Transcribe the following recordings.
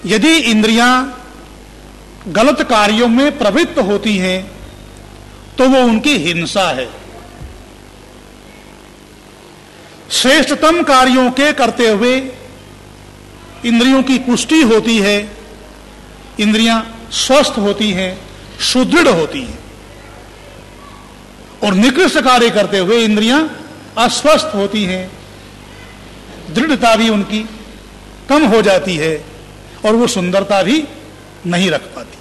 यदि इंद्रियां गलत कार्यों में प्रवृत्त होती हैं तो वो उनकी हिंसा है। श्रेष्ठतम कार्यों के करते हुए इंद्रियों की पुष्टि होती है, इंद्रियां स्वस्थ होती हैं, सुदृढ़ होती हैं। और निकृष्ट कार्य करते हुए इंद्रियां अस्वस्थ होती हैं, दृढ़ता भी उनकी कम हो जाती है और वो सुंदरता भी नहीं रख पाती।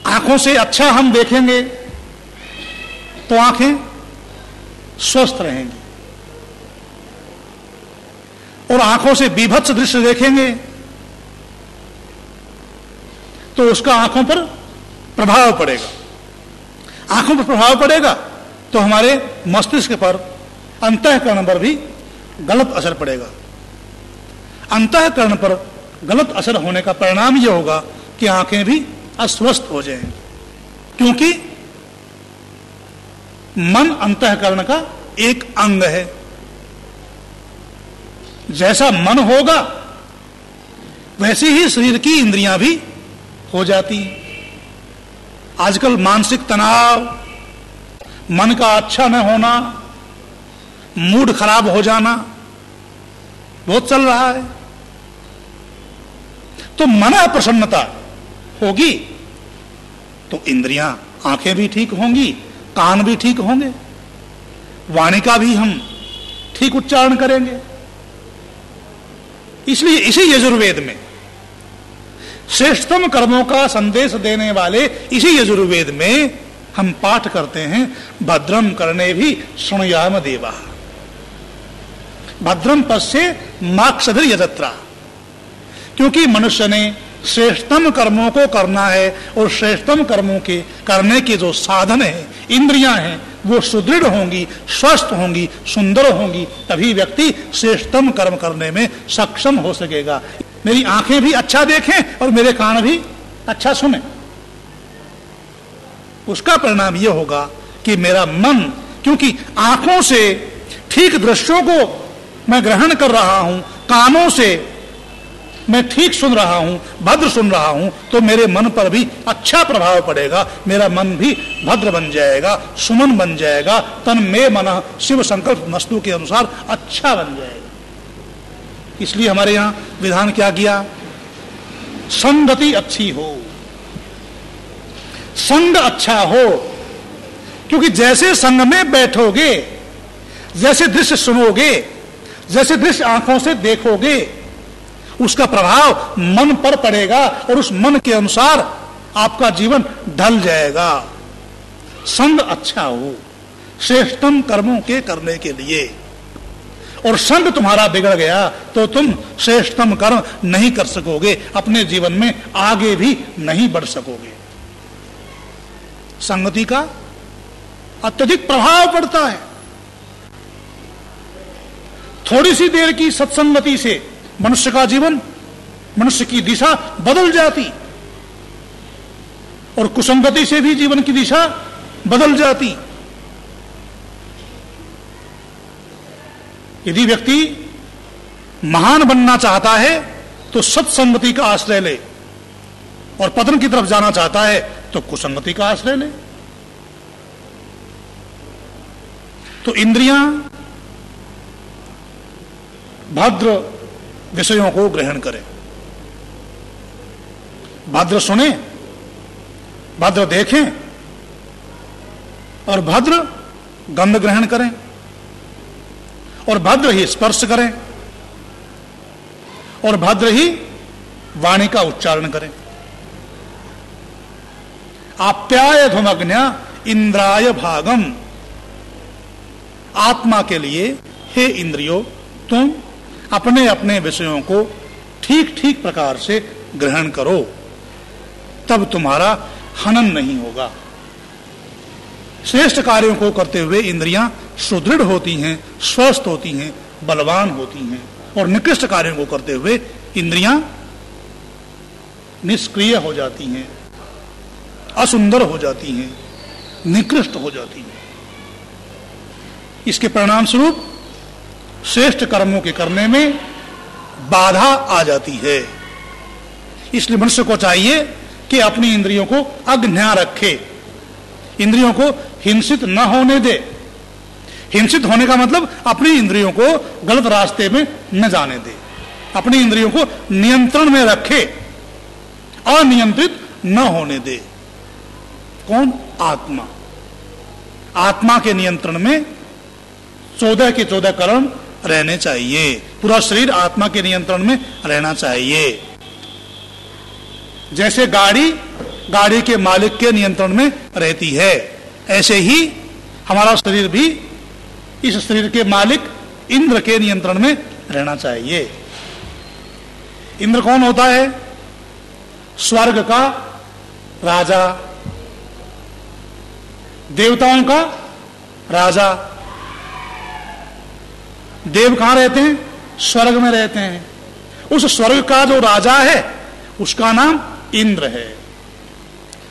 आंखों से अच्छा हम देखेंगे तो आंखें स्वस्थ रहेंगी, और आंखों से बीभत्स दृश्य देखेंगे तो उसका आंखों पर प्रभाव पड़ेगा। आंखों पर प्रभाव पड़ेगा तो हमारे मस्तिष्क पर, अंतःकरण पर भी गलत असर पड़ेगा। अंतःकरण पर गलत असर होने का परिणाम यह होगा कि आंखें भी अस्वस्थ हो जाएंगी, क्योंकि मन अंतःकरण का एक अंग है। जैसा मन होगा वैसे ही शरीर की इंद्रियां भी हो जाती हैं। आजकल मानसिक तनाव, मन का अच्छा न होना, मूड खराब हो जाना बहुत चल रहा है। तो मन प्रसन्नता होगी तो इंद्रियां, आंखें भी ठीक होंगी, कान भी ठीक होंगे, वाणी का भी हम ठीक उच्चारण करेंगे। इसलिए इसी यजुर्वेद में, श्रेष्ठतम कर्मों का संदेश देने वाले इसी यजुर्वेद में हम पाठ करते हैं, भद्रम करने भी शृणुयाम देवा, भद्रम पश्ये माक्षधर यजत्रा। क्योंकि मनुष्य ने श्रेष्ठतम कर्मों को करना है, और श्रेष्ठतम कर्मों के करने के जो साधन है, इंद्रियां हैं, वो सुदृढ़ होंगी, स्वस्थ होंगी, सुंदर होंगी, तभी व्यक्ति श्रेष्ठतम कर्म करने में सक्षम हो सकेगा। मेरी आंखें भी अच्छा देखें और मेरे कान भी अच्छा सुने, उसका परिणाम यह होगा कि मेरा मन, क्योंकि आंखों से ठीक दृश्यों को मैं ग्रहण कर रहा हूं, कानों से मैं ठीक सुन रहा हूं, भद्र सुन रहा हूं, तो मेरे मन पर भी अच्छा प्रभाव पड़ेगा। मेरा मन भी भद्र बन जाएगा, सुमन बन जाएगा, तन में मन शिव संकल्प मस्तु के अनुसार अच्छा बन जाएगा। इसलिए हमारे यहां विधान क्या किया? संगति अच्छी हो, संग अच्छा हो। क्योंकि जैसे संग में बैठोगे, जैसे दृश्य सुनोगे, जैसे दृश्य आंखों से देखोगे, उसका प्रभाव मन पर पड़ेगा और उस मन के अनुसार आपका जीवन ढल जाएगा। संग अच्छा हो श्रेष्ठतम कर्मों के करने के लिए, और संग तुम्हारा बिगड़ गया तो तुम श्रेष्ठतम कर्म नहीं कर सकोगे, अपने जीवन में आगे भी नहीं बढ़ सकोगे। संगति का अत्यधिक प्रभाव पड़ता है। थोड़ी सी देर की सत्संगति से मनुष्य का जीवन, मनुष्य की दिशा बदल जाती, और कुसंगति से भी जीवन की दिशा बदल जाती। यदि व्यक्ति महान बनना चाहता है तो सत्संगति का आश्रय ले, और पतन की तरफ जाना चाहता है तो कुसंगति का आश्रय ले। तो इंद्रियां भद्र विषयों को ग्रहण करें, भद्र सुने, भद्र देखें, और भद्र गंध ग्रहण करें, और भद्र ही स्पर्श करें, और भद्र ही वाणी का उच्चारण करें। आप्याय धुमग्न्या इंद्राय भागम। आत्मा के लिए हे इंद्रियों, तुम अपने अपने विषयों को ठीक ठीक प्रकार से ग्रहण करो, तब तुम्हारा हनन नहीं होगा। श्रेष्ठ कार्यों को करते हुए इंद्रियां सुदृढ़ होती हैं, स्वस्थ होती हैं, बलवान होती हैं, और निकृष्ट कार्यों को करते हुए इंद्रियां निष्क्रिय हो जाती हैं, असुंदर हो जाती हैं, निकृष्ट हो जाती हैं। इसके परिणाम स्वरूप श्रेष्ठ कर्मों के करने में बाधा आ जाती है। इसलिए मनुष्य को चाहिए कि अपनी इंद्रियों को अज्ञा रखे, इंद्रियों को हिंसित न होने दे। हिंसित होने का मतलब अपनी इंद्रियों को गलत रास्ते में न जाने दे, अपनी इंद्रियों को नियंत्रण में रखे, अनियंत्रित न होने दे। कौन? आत्मा। आत्मा के नियंत्रण में 14 के 14 कर्म रहने चाहिए। पूरा शरीर आत्मा के नियंत्रण में रहना चाहिए। जैसे गाड़ी के मालिक के नियंत्रण में रहती है, ऐसे ही हमारा शरीर भी इस शरीर के मालिक इंद्र के नियंत्रण में रहना चाहिए। इंद्र कौन होता है? स्वर्ग का राजा, देवताओं का राजा। देव कहां रहते हैं? स्वर्ग में रहते हैं। उस स्वर्ग का जो राजा है उसका नाम इंद्र है।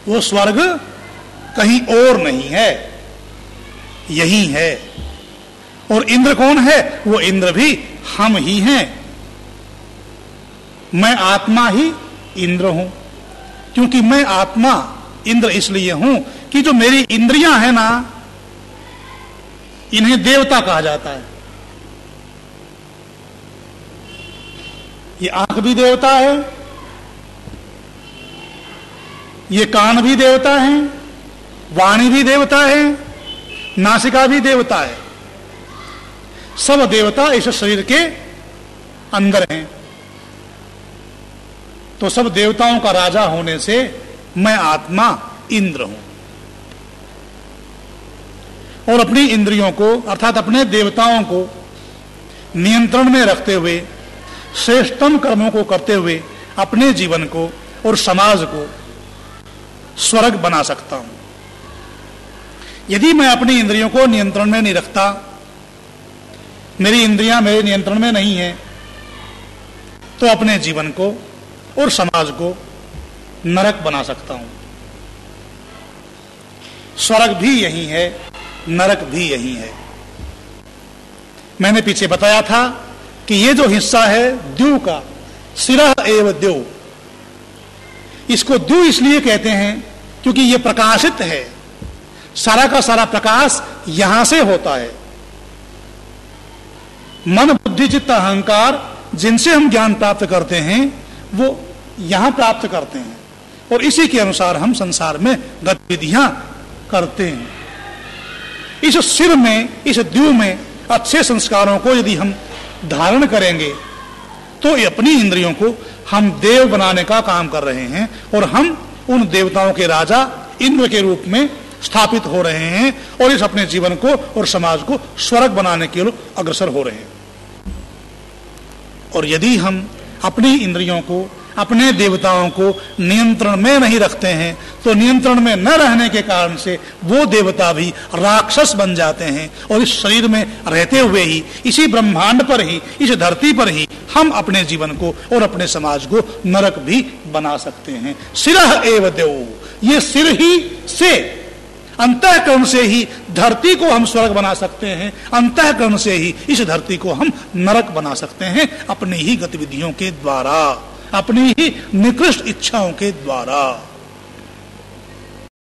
वो स्वर्ग कहीं और नहीं है, यही है। और इंद्र कौन है? वो इंद्र भी हम ही हैं। मैं आत्मा ही इंद्र हूं। क्योंकि मैं आत्मा इंद्र इसलिए हूं कि जो मेरी इंद्रियां हैं ना, इन्हें देवता कहा जाता है। ये आंख भी देवता है, ये कान भी देवता है, वाणी भी देवता है, नासिका भी देवता है। सब देवता इस शरीर के अंदर हैं। तो सब देवताओं का राजा होने से मैं आत्मा इंद्र हूं। और अपनी इंद्रियों को अर्थात अपने देवताओं को नियंत्रण में रखते हुए, श्रेष्ठतम कर्मों को करते हुए अपने जीवन को और समाज को स्वर्ग बना सकता हूं। यदि मैं अपनी इंद्रियों को नियंत्रण में नहीं रखता, मेरी इंद्रियां मेरे नियंत्रण में नहीं है, तो अपने जीवन को और समाज को नरक बना सकता हूं। स्वर्ग भी यही है, नरक भी यही है। मैंने पीछे बताया था कि ये जो हिस्सा है द्यू का, सिरह एव द्यू, इसको द्यू इसलिए कहते हैं क्योंकि ये प्रकाशित है। सारा का सारा प्रकाश यहां से होता है। मन बुद्धि चित्त अहंकार जिनसे हम ज्ञान प्राप्त करते हैं वो यहां प्राप्त करते हैं, और इसी के अनुसार हम संसार में गतिविधियां करते हैं। इस सिर में, इस द्यू में अच्छे संस्कारों को यदि हम धारण करेंगे तो अपनी इंद्रियों को हम देव बनाने का काम कर रहे हैं, और हम उन देवताओं के राजा इंद्र के रूप में स्थापित हो रहे हैं, और इस अपने जीवन को और समाज को स्वर्ग बनाने के लिए अग्रसर हो रहे हैं। और यदि हम अपनी इंद्रियों को, अपने देवताओं को नियंत्रण में नहीं रखते हैं, तो नियंत्रण में न रहने के कारण से वो देवता भी राक्षस बन जाते हैं, और इस शरीर में रहते हुए ही, इसी ब्रह्मांड पर ही, इस धरती पर ही हम अपने जीवन को और अपने समाज को नरक भी बना सकते हैं। सिरह एव देव, ये सिर ही से, अंतःकरण से ही धरती को हम स्वर्ग बना सकते हैं, अंतःकरण से ही इस धरती को हम नरक बना सकते हैं, अपनी ही गतिविधियों के द्वारा, अपनी ही निकृष्ट इच्छाओं के द्वारा।